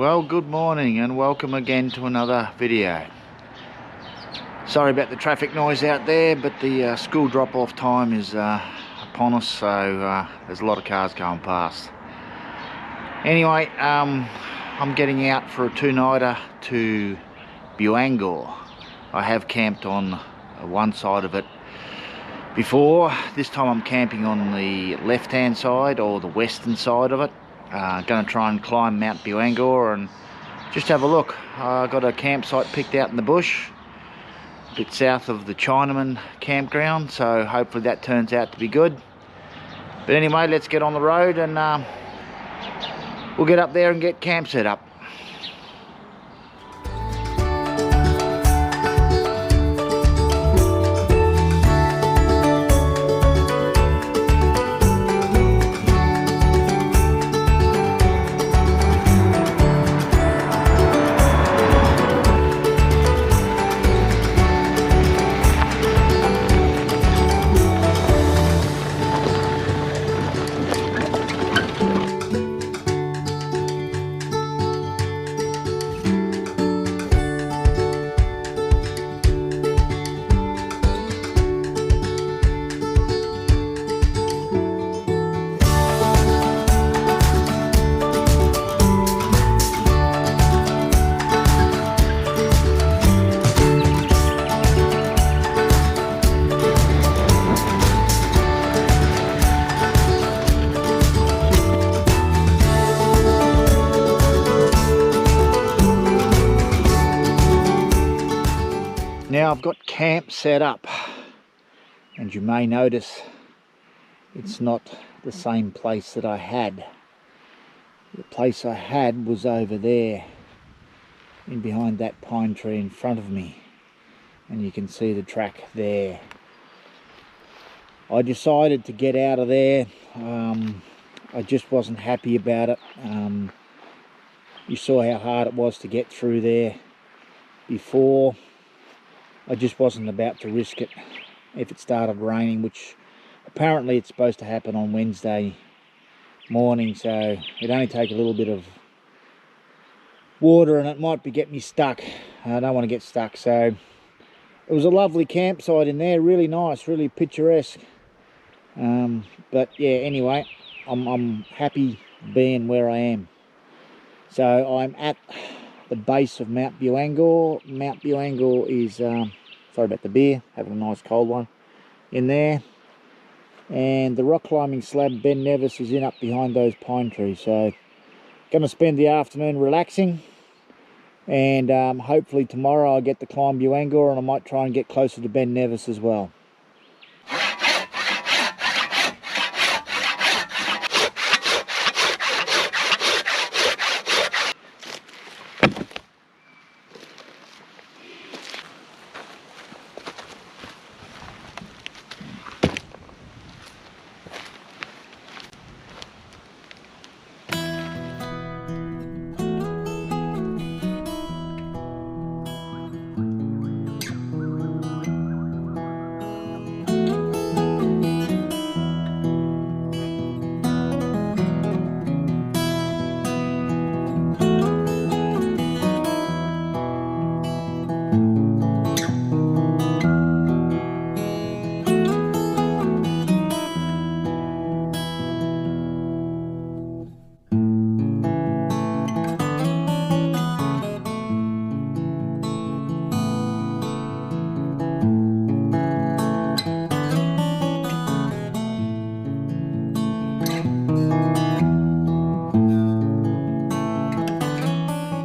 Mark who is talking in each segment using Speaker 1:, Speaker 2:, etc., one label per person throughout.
Speaker 1: Well, good morning and welcome again to another video. Sorry about the traffic noise out there, but the school drop-off time is upon us, so there's a lot of cars going past. Anyway, I'm getting out for a two-nighter to Buangor. I have camped on one side of it before. This time I'm camping on the left-hand side, or the western side of it. Going to try and climb Mt Buangor and just have a look. I got a campsite picked out in the bush, a bit south of the Chinaman campground, so hopefully that turns out to be good. But anyway, let's get on the road and we'll get up there and get camp set up. Now I've got camp set up, and you may notice it's not the same place that I had. The place I had was over there, in behind that pine tree in front of me, and you can see the track there. I decided to get out of there. I just wasn't happy about it. You saw how hard it was to get through there before. I just wasn't about to risk it if it started raining, which apparently it's supposed to happen on Wednesday morning, so it'd only take a little bit of water and it might be getting me stuck. I don't want to get stuck. So it was a lovely campsite in there, really nice, really picturesque. But yeah, anyway, I'm happy being where I am. So I'm at the base of Mt Buangor. Mt Buangor is, sorry about the beer, having a nice cold one in there. And the rock climbing slab, Ben Nevis, is in up behind those pine trees. So going to spend the afternoon relaxing, and hopefully tomorrow I'll get to climb Buangor, and I might try and get closer to Ben Nevis as well.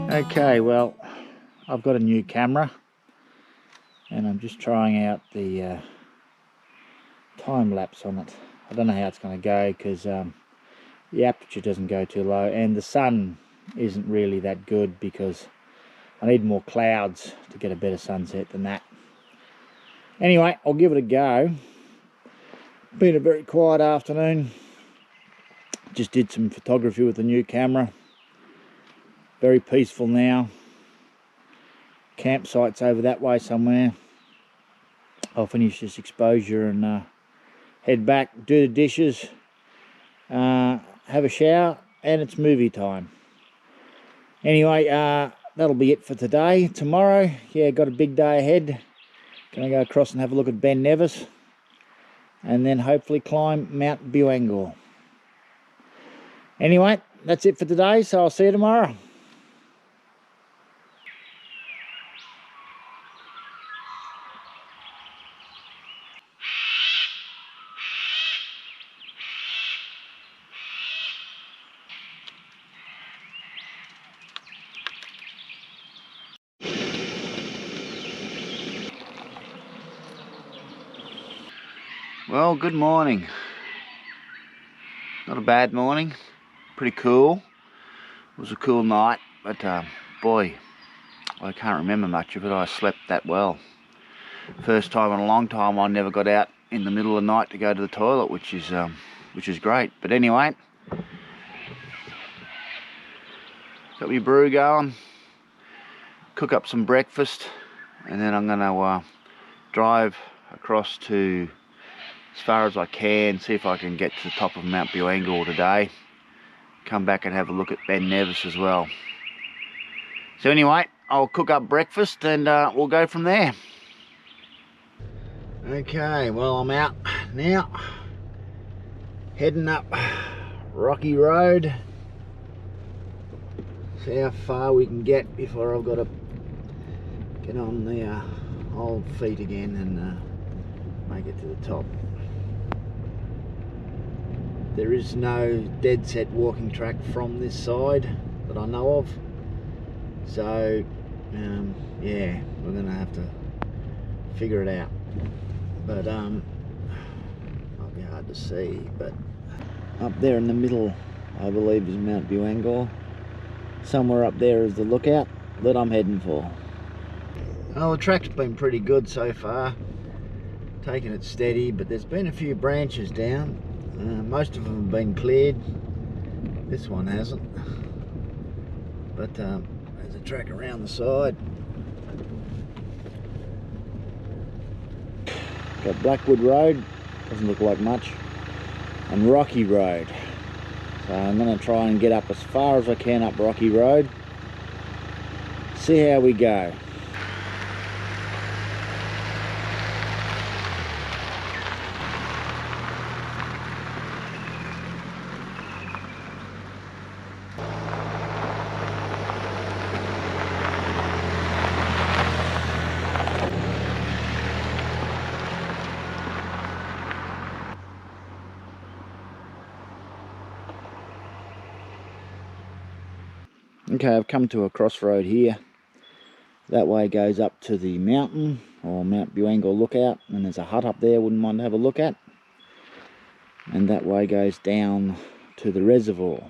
Speaker 1: Okay, well, I've got a new camera and I'm just trying out the time lapse on it. I don't know how it's going to go because the aperture doesn't go too low, and the sun isn't really that good because I need more clouds to get a better sunset than that. Anyway, I'll give it a go. Been a very quiet afternoon. Just did some photography with the new camera. Very peaceful now. Campsite's over that way somewhere. I'll finish this exposure and head back, do the dishes, have a shower, and it's movie time. Anyway, that'll be it for today. Tomorrow, yeah, got a big day ahead. Gonna go across and have a look at Ben Nevis, and then hopefully climb Mt Buangor. Anyway, that's it for today, so I'll see you tomorrow. Well, good morning. Not a bad morning. Pretty cool. It was a cool night, but boy, I can't remember much of it. I slept that well. First time in a long time I never got out in the middle of the night to go to the toilet, which is great. But anyway, got my brew going, cook up some breakfast, and then I'm gonna drive across to as far as I can, see if I can get to the top of Mt Buangor today. Come back and have a look at Ben Nevis as well. So anyway, I'll cook up breakfast and we'll go from there. Okay, well, I'm out now, heading up Rocky Road. See how far we can get before I've got to get on the old feet again and make it to the top. There is no dead set walking track from this side that I know of, so yeah, we're gonna have to figure it out. But might be hard to see, but up there in the middle I believe is Mt Buangor. Somewhere up there is the lookout that I'm heading for. Well, the track's been pretty good so far, taking it steady, but there's been a few branches down. Most of them have been cleared. This one hasn't. But there's a track around the side. Got Blackwood Road, doesn't look like much, and Rocky Road. So I'm going to try and get up as far as I can up Rocky Road. See how we go. Okay, I've come to a crossroad here. That way goes up to the mountain, or Mt Buangor lookout, and there's a hut up there, wouldn't mind to have a look at. And that way goes down to the reservoir.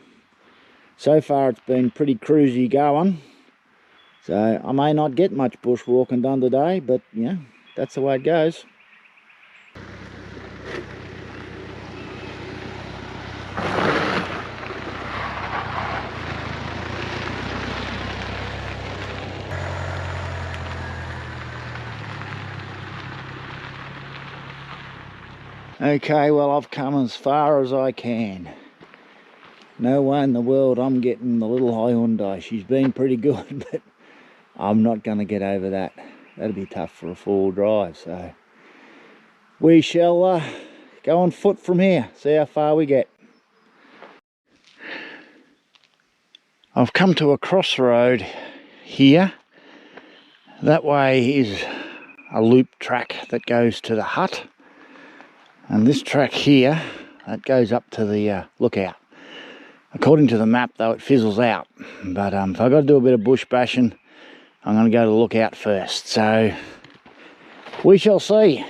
Speaker 1: So far it's been pretty cruisy going, so I may not get much bushwalking done today, but yeah, that's the way it goes. Okay, well, I've come as far as I can. No way in the world I'm getting the little Hyundai. She's been pretty good, but I'm not going to get over that. That'll be tough for a four-wheel drive, so we shall go on foot from here, see how far we get. I've come to a crossroad here. That way is a loop track that goes to the hut. And this track here, that goes up to the lookout. According to the map though, it fizzles out. But if I've got to do a bit of bush bashing, I'm going to go to the lookout first. So, we shall see.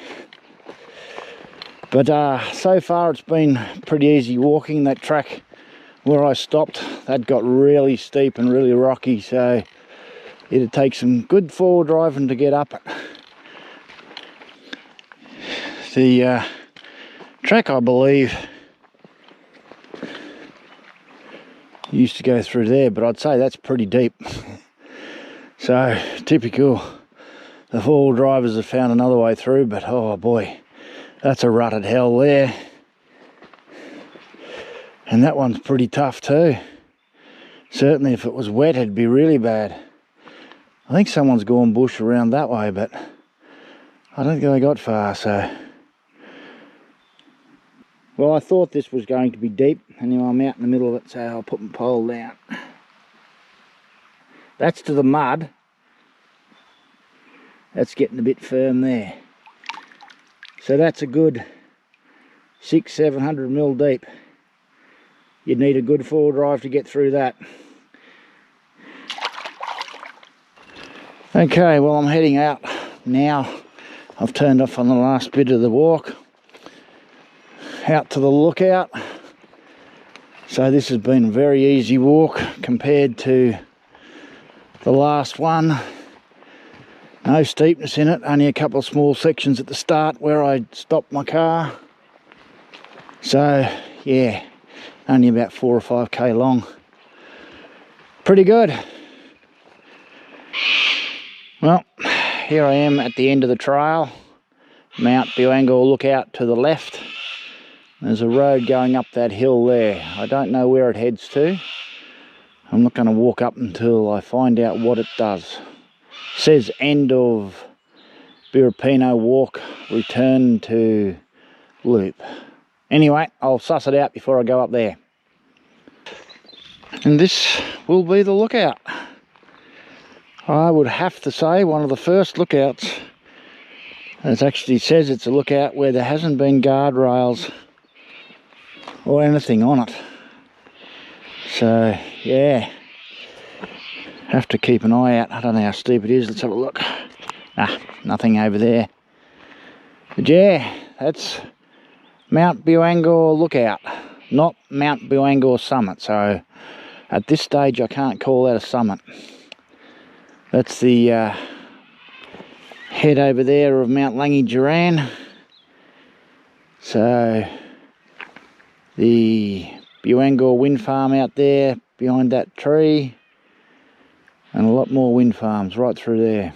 Speaker 1: But so far it's been pretty easy walking. That track where I stopped, that got really steep and really rocky. So, it'd take some good forward driving to get up it. The track, I believe, used to go through there, but I'd say that's pretty deep. So typical, the four-wheel drivers have found another way through, but oh boy, that's a rutted hell there. And that one's pretty tough too. Certainly if it was wet it'd be really bad. I think someone's gone bush around that way, but I don't think they got far, so. Well, I thought this was going to be deep, and now I'm out in the middle of it, so I'll put my pole down. That's to the mud. That's getting a bit firm there. So that's a good 600-700 mil deep. You'd need a good 4-drive to get through that. Okay, well I'm heading out now. I've turned off on the last bit of the walk. Out to the lookout. So this has been a very easy walk compared to the last one. No steepness in it, only a couple of small sections at the start where I stopped my car. So yeah, only about 4 or 5k long. Pretty good. Well, here I am at the end of the trail. Mt Buangor lookout to the left. There's a road going up that hill there. I don't know where it heads to. I'm not going to walk up until I find out what it does. It says end of Birapino walk, return to loop. Anyway, I'll suss it out before I go up there. And this will be the lookout. I would have to say one of the first lookouts. It actually says it's a lookout where there hasn't been guardrails or anything on it. So yeah, have to keep an eye out. I don't know how steep it is. Let's have a look. Nah, nothing over there. But yeah, that's Mt Buangor lookout, not Mt Buangor summit. So at this stage I can't call that a summit. That's the head over there of Mount Langi. So the Buangor wind farm out there behind that tree, and a lot more wind farms right through there.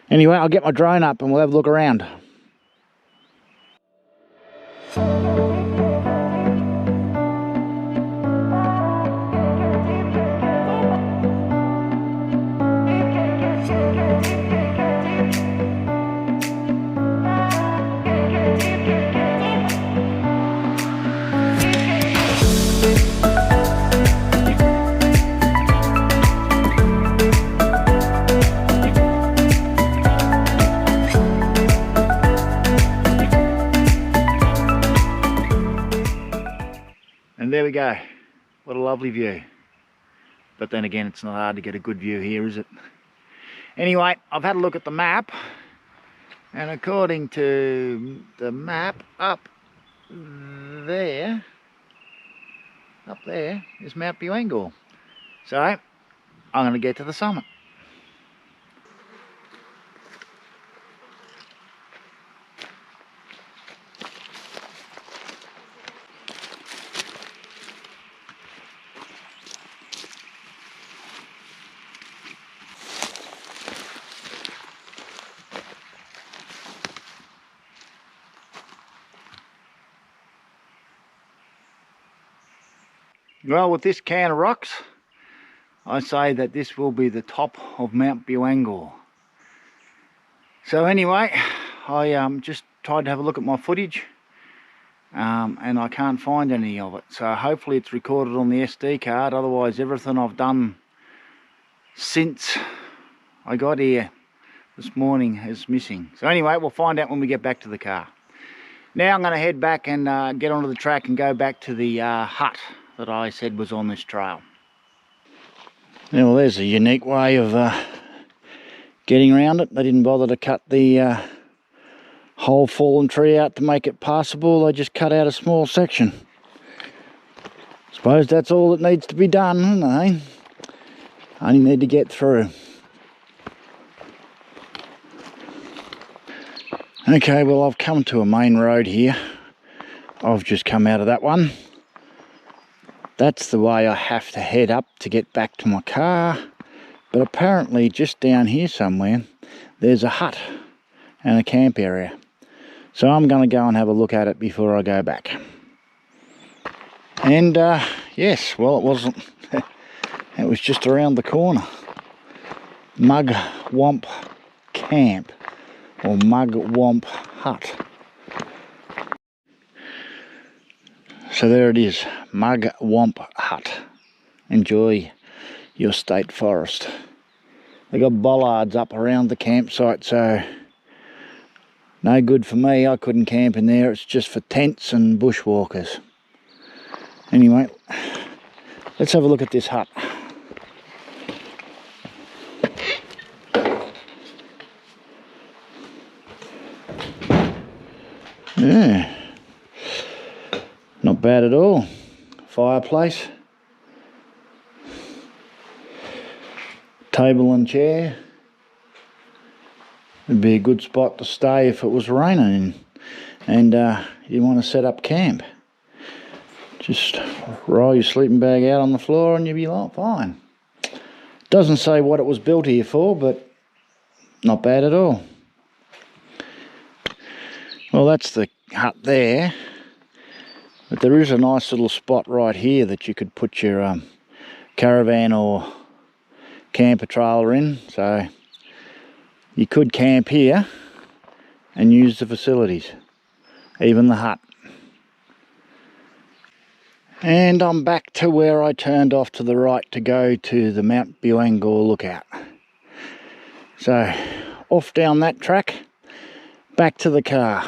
Speaker 1: Anyway, I'll get my drone up and we'll have a look around. And there we go. What a lovely view. But then again, it's not hard to get a good view here, is it? Anyway, I've had a look at the map, and according to the map, up there is Mt Buangor. So I'm going to get to the summit. Well, with this can of rocks, I say that this will be the top of Mt Buangor. So anyway, I just tried to have a look at my footage, and I can't find any of it. So hopefully it's recorded on the SD card, otherwise everything I've done since I got here this morning is missing. So anyway, we'll find out when we get back to the car. Now I'm going to head back and get onto the track and go back to the hut that I said was on this trail. Yeah, well, there's a unique way of getting around it. They didn't bother to cut the whole fallen tree out to make it passable. They just cut out a small section. Suppose that's all that needs to be done, isn't it? Only need to get through. Okay, well, I've come to a main road here. I've just come out of that one. That's the way I have to head up to get back to my car. But apparently just down here somewhere, there's a hut and a camp area. So I'm going to go and have a look at it before I go back. And yes, well, it wasn't It was just around the corner. Mugwamp Camp, or Mugwamp Hut. So there it is, Mugwamp Hut. Enjoy your state forest. They got bollards up around the campsite, so no good for me. I couldn't camp in there. It's just for tents and bushwalkers. Anyway, let's have a look at this hut. Yeah, not bad at all. Fireplace, table and chair. It'd be a good spot to stay if it was raining and you want to set up camp. Just roll your sleeping bag out on the floor and you'll be like fine. Doesn't say what it was built here for, but not bad at all. Well, that's the hut there, but there is a nice little spot right here that you could put your caravan or camper trailer in, so you could camp here and use the facilities, even the hut. And I'm back to where I turned off to the right to go to the Mt Buangor lookout. So off down that track, back to the car.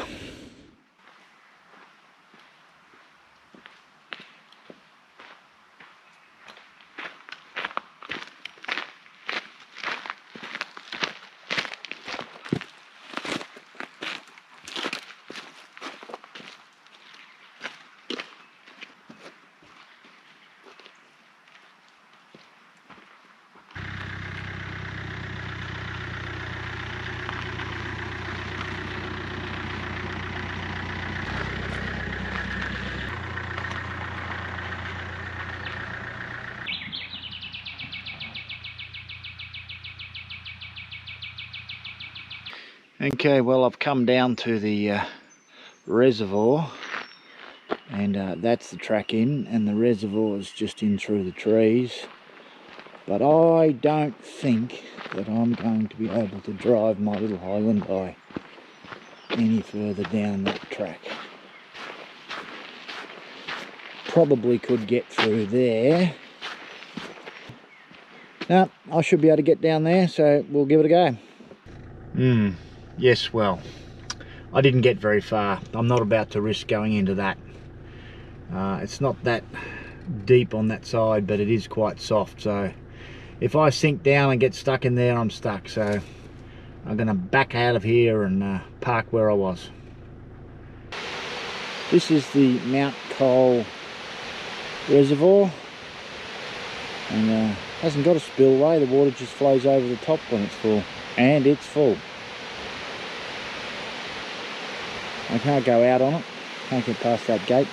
Speaker 1: Okay, well, I've come down to the reservoir, and that's the track in, and the reservoir is just in through the trees. But I don't think that I'm going to be able to drive my little Highland Eye any further down that track. Probably could get through there. No, I should be able to get down there, so we'll give it a go. Yes, well, I didn't get very far. I'm not about to risk going into that. It's not that deep on that side, but it is quite soft, so if I sink down and get stuck in there, I'm stuck. So I'm going to back out of here and park where I was. This is the Mount Cole reservoir, and hasn't got a spillway. The water just flows over the top when it's full, and it's full. I can't go out on it, can't get past that gate.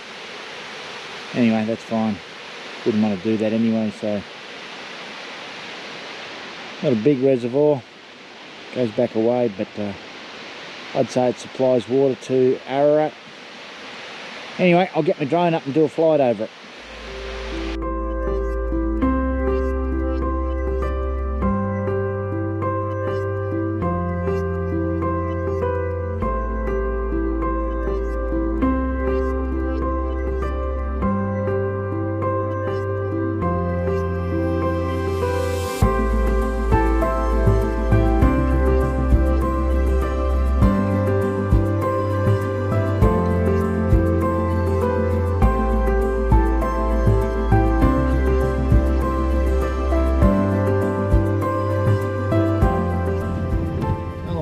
Speaker 1: Anyway, that's fine. Wouldn't want to do that anyway, so. Not a big reservoir, goes back away, but I'd say it supplies water to Ararat. Anyway, I'll get my drone up and do a flight over it.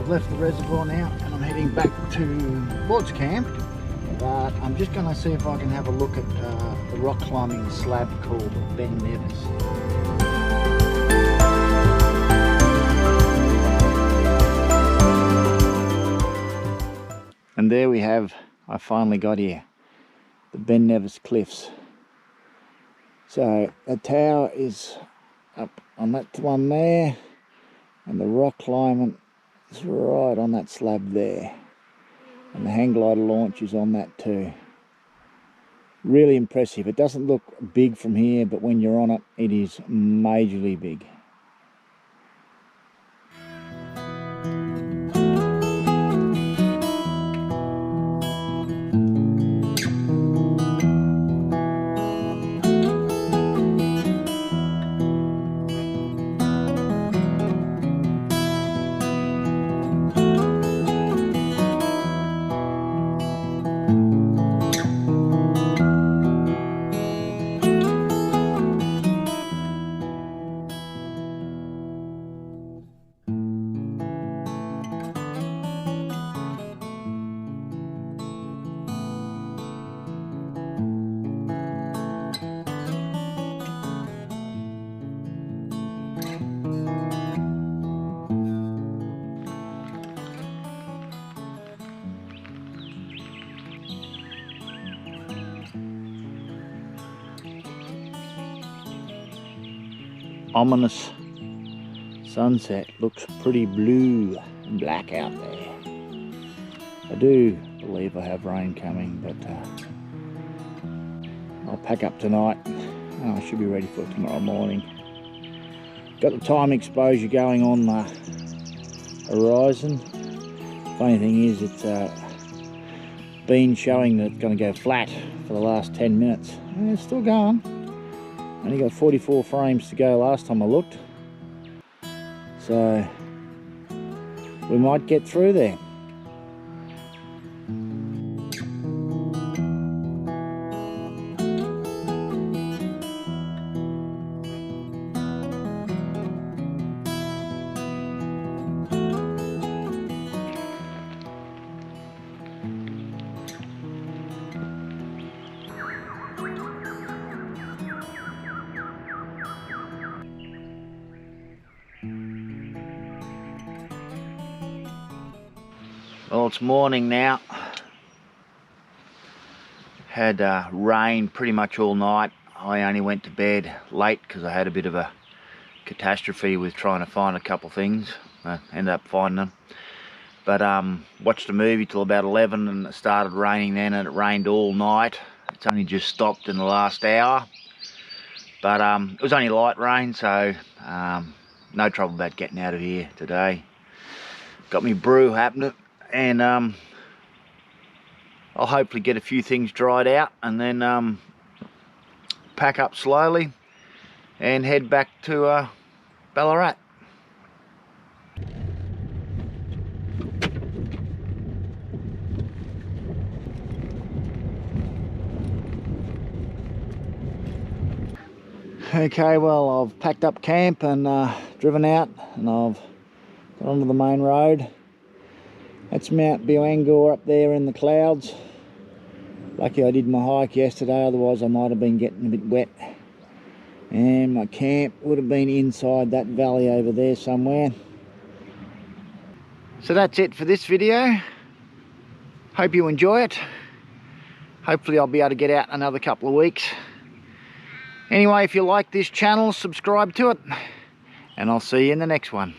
Speaker 1: Left the reservoir now and I'm heading back to Lord's Camp, but I'm just going to see if I can have a look at the rock climbing slab called Ben Nevis. And there we have, I finally got here, the Ben Nevis cliffs. So the tower is up on that one there, and the rock climbing is right on that slab there, and the hang glider launch is on that too. Really impressive. It doesn't look big from here, but when you're on it, it is majorly big. Ominous sunset. Looks pretty blue and black out there. I do believe I have rain coming, but I'll pack up tonight. I should be ready for it tomorrow morning. Got the time exposure going on the horizon. Funny thing is, it's been showing that it's going to go flat for the last 10 minutes. And it's still going. Only got 44 frames to go last time I looked. So we might get through there. Well, it's morning now. Had rain pretty much all night. I only went to bed late because I had a bit of a catastrophe with trying to find a couple things. I ended up finding them. But watched a movie till about 11 and it started raining then, and it rained all night. It's only just stopped in the last hour. But it was only light rain, so no trouble about getting out of here today. Got me brew happening. And I'll hopefully get a few things dried out and then pack up slowly and head back to Ballarat. Okay, well, I've packed up camp and driven out, and I've got onto the main road. That's Mt Buangor up there in the clouds. Lucky I did my hike yesterday, otherwise I might have been getting a bit wet. And my camp would have been inside that valley over there somewhere. So that's it for this video. Hope you enjoy it. Hopefully I'll be able to get out another couple of weeks. Anyway, if you like this channel, subscribe to it. And I'll see you in the next one.